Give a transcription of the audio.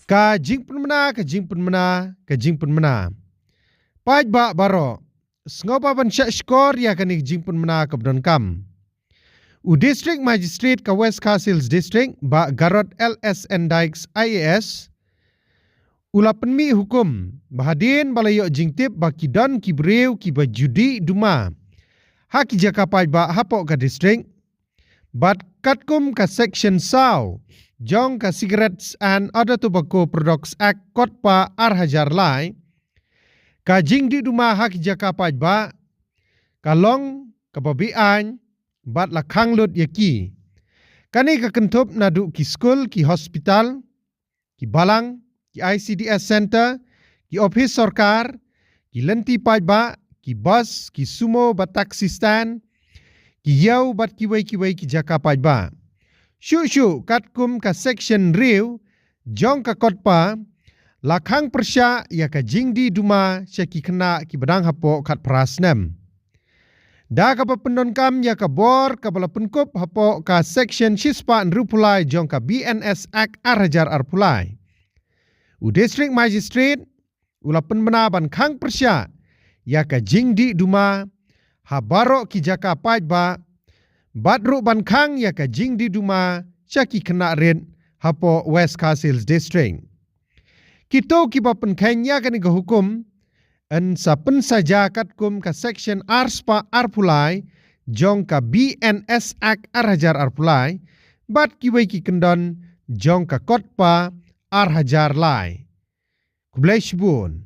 Ka jingpun mena. Paj ba baro. Sengopa ban syak skor ya kanik jingpun mena ke bedon kam. U District Magistrate ka West Castles District ba Garot LSN Dykes IAS. Ula penmi hukum bahadin balayok jingtip ba kidon ki breu ki ba judi duma. Haki jaka paj ba hapok ka district. Bat katkum ka section saw. Jong ka Cigarettes and Other Tobacco Products Act Kotpa Arhajar Lai. Ka jing di duma haki jaka paj ba. Kalong kababian bat lakhang lut yaki. Kani ka kentup nadu ki skul, ki hospital, ki balang, ki ICDS center, ki office sorkar, ki lenti paj ba, ki bus, ki sumo bat taxi stand, ki yau bat kiwai ki jaka paj ba. Syu katkum ka section riu jong ka kotpa lakhang persya ya ka jingdi duma syaki kena ki bedang hapo kat prasnem. Da ka pendon kam ya ka bor ka bala penkup hapo ka section shispa nrupulai jong ka BNS Act Arhajar Arpulai. U District Magistrate ula penmenaban khang persya ya ka jingdi duma habaro ki jaka paj ba. Badru ban khang ya ka jing di duma syaki kena red hapo West Castles District. Kito ki bapen kenya kani ka hukum en sapen saja katkum ka section arspa arpulai jong ka BNS Act Arhajar Arpulai bat kiwai ki kendon jong ka kotpa Arhajar Lai. Kublai shbun.